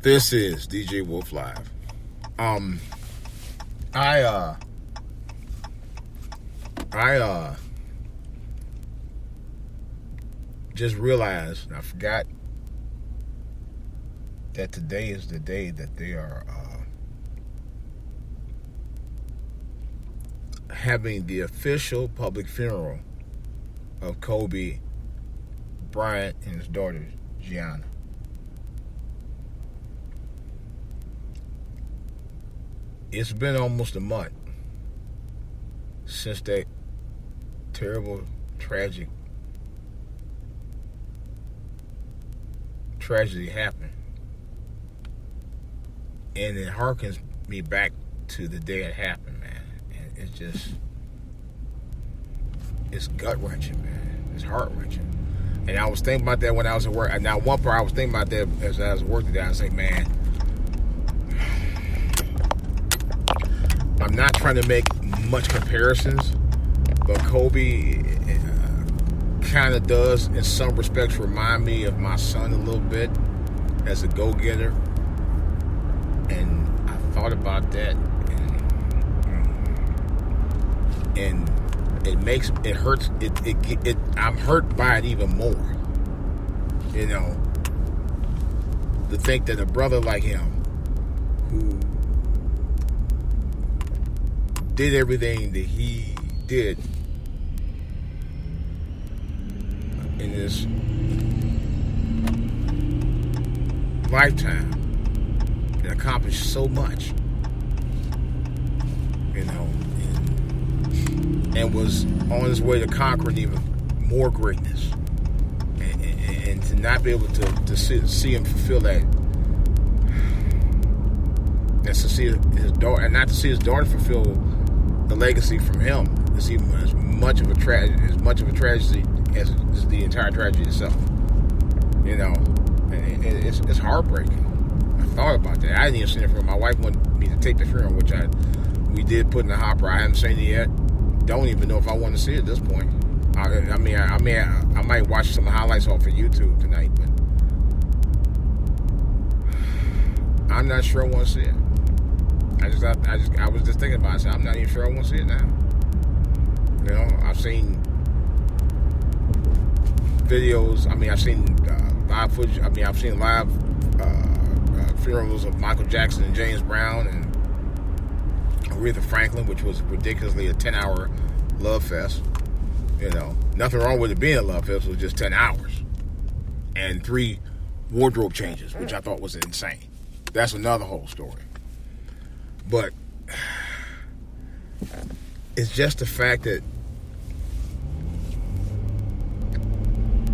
This is DJ Wolf Live. I just realized, I forgot that today is the day that they are having the official public funeral of Kobe Bryant and his daughter, Gianna. It's been almost a month since that terrible, tragic tragedy happened. And it harkens me back to the day it happened, man. And it's gut-wrenching, man. It's heart-wrenching. And I was thinking about that when I was at work. Now, one part I was thinking about that as I was at work today. I was like, man, I'm not trying to make much comparisons, but Kobe kind of does, in some respects, remind me of my son a little bit as a go-getter. And I thought about that, and it hurts. I'm hurt by it even more. You know, to think that a brother like him, who did everything that he did in his lifetime and accomplished so much, you know, and was on his way to conquering even more greatness, and to not be able to see him fulfill that, and to see his daughter, and not to see his daughter fulfill the legacy from him, is even as much of a tragedy as the entire tragedy itself. You know, it's heartbreaking. I thought about that. I didn't even see it from my wife wanted me to take the funeral, which we did put in the hopper. I haven't seen it yet. Don't even know if I want to see it at this point. I might watch some highlights off of YouTube tonight, but I'm not sure I want to see it. I was just thinking about it. So I'm not even sure I want to see it now. You know, I've seen videos. I've seen live footage. I've seen live funerals of Michael Jackson and James Brown and Aretha Franklin, which was ridiculously a 10-hour love fest. You know, nothing wrong with it being a love fest. It was just 10 hours and 3 wardrobe changes, which I thought was insane. That's another whole story. But it's just the fact that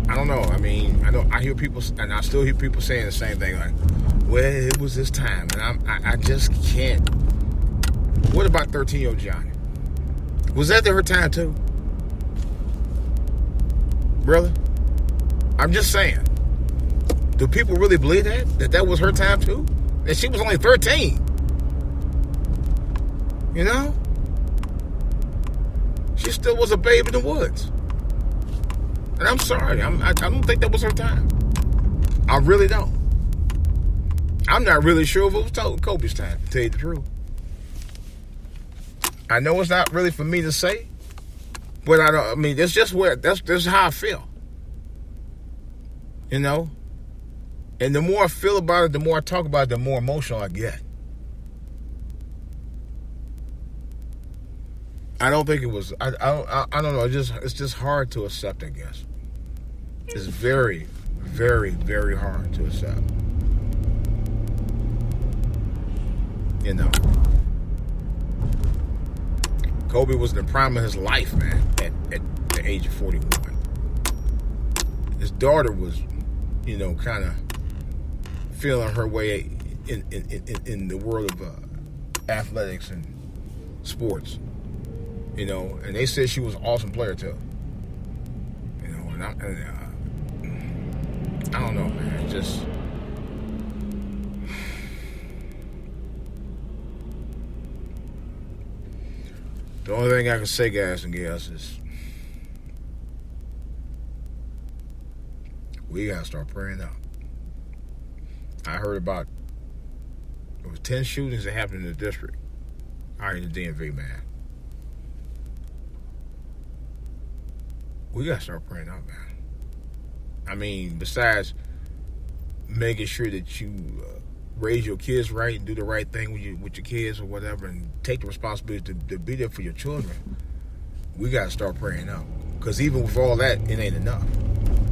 I don't know. I hear people, and I still hear people saying the same thing, like, "Well, it was this time," and I just can't. What about 13-year-old Johnny? Was that her time too? Really? I'm just saying. Do people really believe that was her time too? That she was only 13? You know? She still was a babe in the woods. And I'm sorry. I don't think that was her time. I really don't. I'm not really sure if it was Kobe's time, to tell you the truth. I know it's not really for me to say, but that's just how I feel. You know? And the more I feel about it, the more I talk about it, the more emotional I get. I don't think it was. I don't know. It's just hard to accept, I guess. It's very, very, very hard to accept. You know, Kobe was in the prime of his life, man. At the age of 41, his daughter was, you know, kind of feeling her way in the world of athletics and sports. You know, and they said she was an awesome player too. You know, and I don't know, man. Just the only thing I can say, guys and gals, is we gotta start praying up. I heard about There was 10 shootings that happened in the district. Out in the DMV, man. We gotta start praying out, man. I mean, besides making sure that you raise your kids right and do the right thing with your kids or whatever, and take the responsibility to be there for your children, we gotta start praying out. Because even with all that, it ain't enough.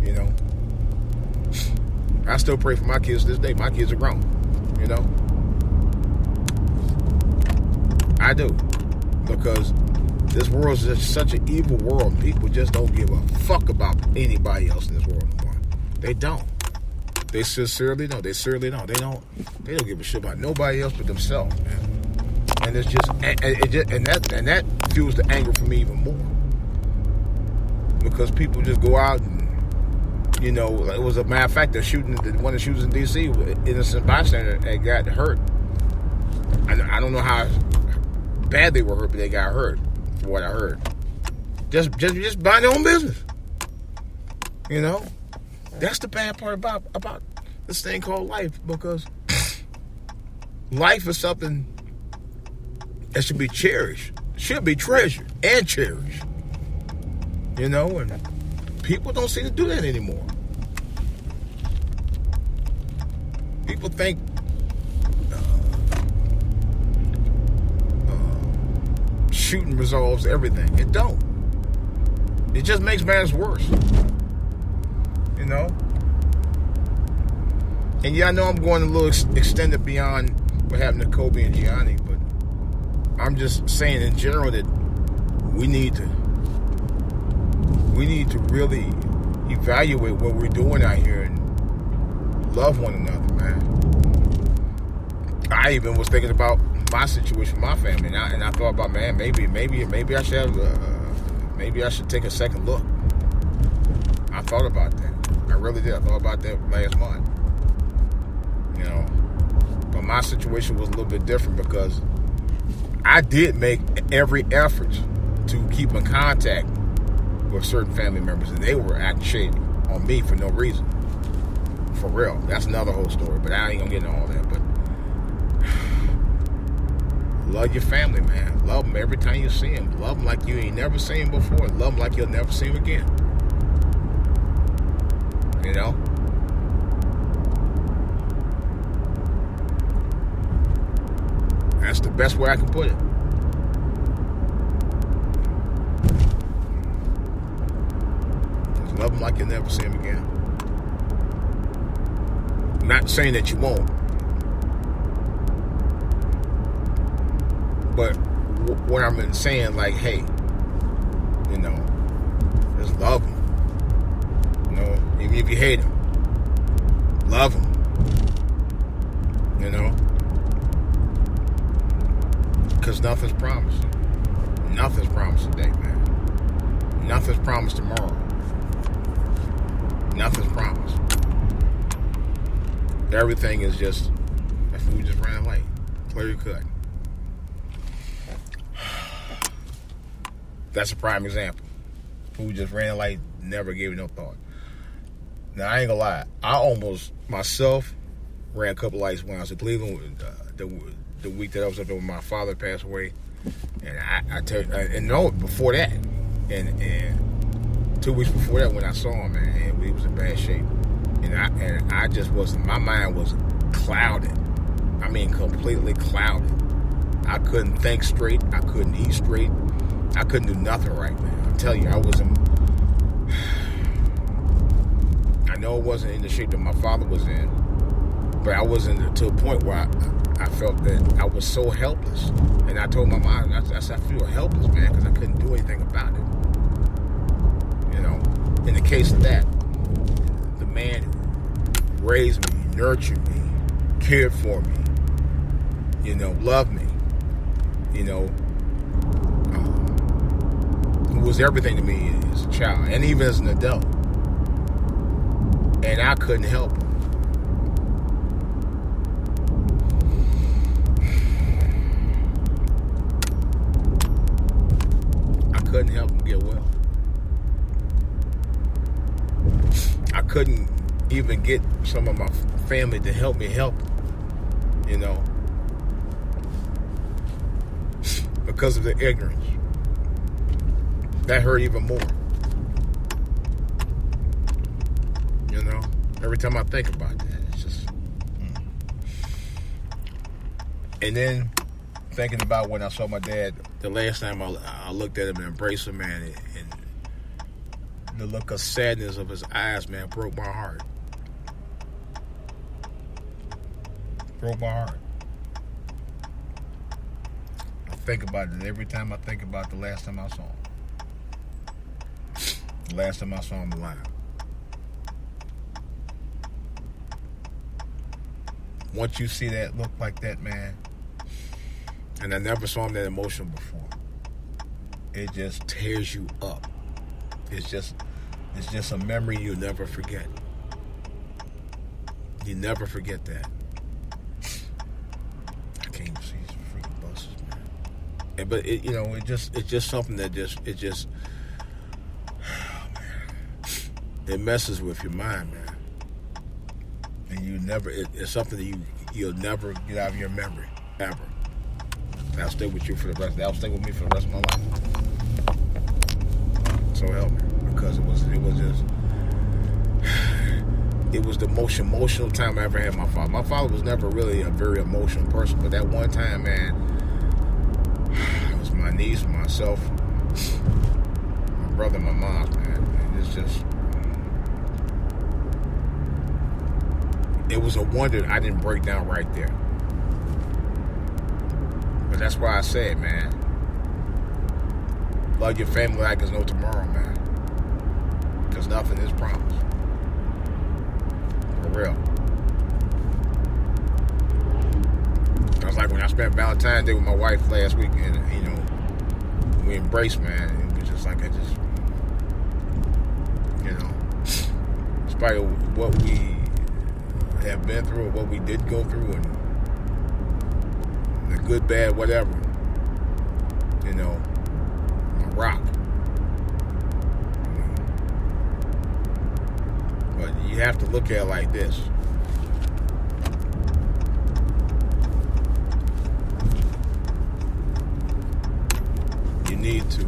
You know, I still pray for my kids to this day. My kids are grown. You know, I do, because this world is just such an evil world. And people just don't give a fuck about anybody else in this world no more. They don't. They sincerely don't. They certainly don't. They don't give a shit about nobody else but themselves, man. And it's just, and that fuels the anger for me even more, because people just go out and, you know, it was a matter of fact, one of the shooters in D.C., innocent bystander, that got hurt. I don't know how bad they were hurt, but they got hurt, from what I heard. Just mind their own business. You know, that's the bad part about this thing called life, because life is something that should be cherished, should be treasured and cherished. You know, and people don't seem to do that anymore. People think shooting resolves everything. It don't. It just makes matters worse. You know? And yeah, I know I'm going a little extended beyond what happened to Kobe and Gianni, but I'm just saying in general that we need to really evaluate what we're doing out here and love one another, man. I even was thinking about my situation, my family, and I thought about, man, maybe I should maybe I should take a second look. I thought about that. I really did. I thought about that last month. You know, but my situation was a little bit different, because I did make every effort to keep in contact with certain family members, and they were acting shady on me for no reason. For real. That's another whole story, but I ain't gonna get into all that. But love your family, man. Love them every time you see them. Love them like you ain't never seen them before. Love them like you'll never see them again. You know? That's the best way I can put it. Just love them like you'll never see them again. I'm not saying that you won't. But what I'm saying, like, hey, you know, just love them. You know, even if you hate them, love them. You know, because nothing's promised. Nothing's promised today, man. Nothing's promised tomorrow. Nothing's promised. Everything is just, that food just ran late. Clear your cut. That's a prime example. Who just ran like, never gave it no thought. Now, I ain't gonna lie. I almost, myself, ran a couple lights when I was in Cleveland. The week that I was up there when my father passed away. And and no, before that. And 2 weeks before that, when I saw him, man, he was in bad shape. And I just wasn't, my mind was clouded. I mean, completely clouded. I couldn't think straight. I couldn't eat straight. I couldn't do nothing right, man. I'm telling you, I know it wasn't in the shape that my father was in, but I wasn't to a point where I felt that I was so helpless. And I told my mom, I said, I feel helpless, man, because I couldn't do anything about it. You know, in the case of that, the man raised me, nurtured me, cared for me, you know, loved me, you know, who was everything to me as a child and even as an adult. And I couldn't help him. I couldn't help him get well. I couldn't even get some of my family to help me help him, you know. because of the ignorance. That hurt even more. You know, every time I think about that, it's just. And then thinking about when I saw my dad, the last time I looked at him and embraced him, man, and the look of sadness of his eyes, man, broke my heart. Broke my heart. I think about it every time I think about the last time I saw him. The last time I saw him alive. Once you see that look like that, man, and I never saw him that emotional before, it just tears you up. It's just a memory you never forget. You never forget that. I can't even see these freaking buses, man. But it's just something that it messes with your mind, man. And it's something that you'll never get out of your memory, ever. That'll stay with you that'll stay with me for the rest of my life. So help me. Because it was the most emotional time I ever had with my father. My father was never really a very emotional person, but that one time, man, it was my niece, myself, my brother, and my mom, man. And it's just, it was a wonder I didn't break down right there. But that's why I said, man, love your family like there's no tomorrow, man. Because nothing is promised. For real. I was like when I spent Valentine's Day with my wife last week, and we embraced, man. It was just like despite what we have been through, what we did go through, and the good, bad, whatever, a rock. But you have to look at it like this.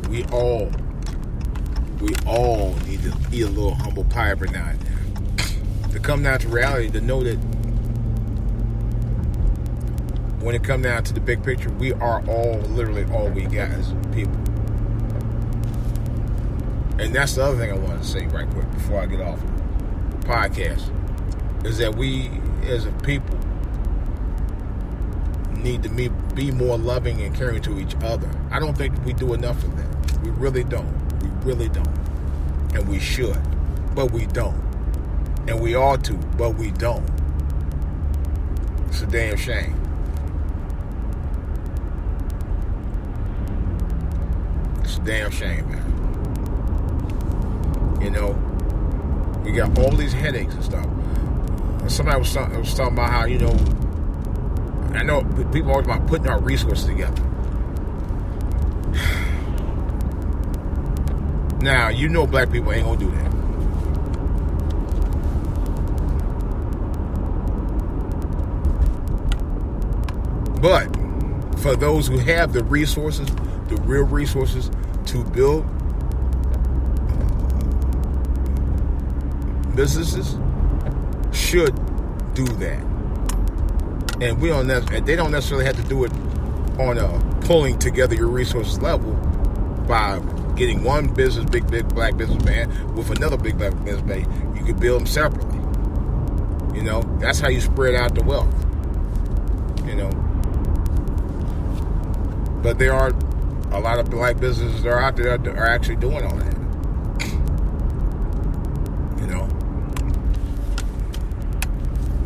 We all need to eat a little humble pie every now and then. To come down to reality, to know that when it comes down to the big picture, we are literally all we got as people. And that's the other thing I wanted to say right quick before I get off the podcast, is that we as a people need to be more loving and caring to each other. I don't think we do enough of that. We really don't. We really don't. And we should. But we don't. And we ought to, but we don't. It's a damn shame. It's a damn shame, man. We got all these headaches and stuff. Somebody was talking about how, I know people always about putting our resources together. Now, black people ain't gonna do that. But for those who have the resources, the real resources to build businesses, should do that. And they don't necessarily have to do it on a pulling together your resources level by getting one business, big black businessman with another big black businessman. You could build them separately. That's how you spread out the wealth. But there are a lot of black businesses that are out there that are actually doing all that.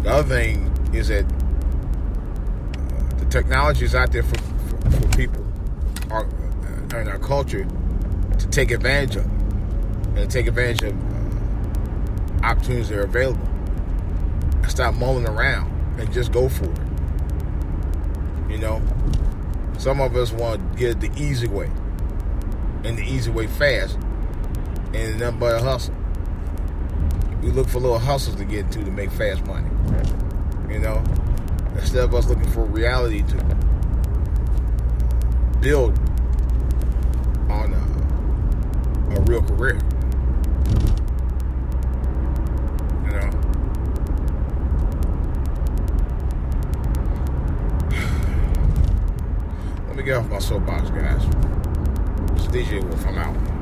The other thing is that the technology is out there for people in our culture to take advantage of, and take advantage of opportunities that are available, and stop mulling around and just go for it. Some of us want to get the easy way, and the easy way fast, and nothing but a hustle. We look for little hustles to get into to make fast money. Instead of us looking for reality to build career. You know. Let me get off my soapbox, guys. It's DJ Wolf. I'm out.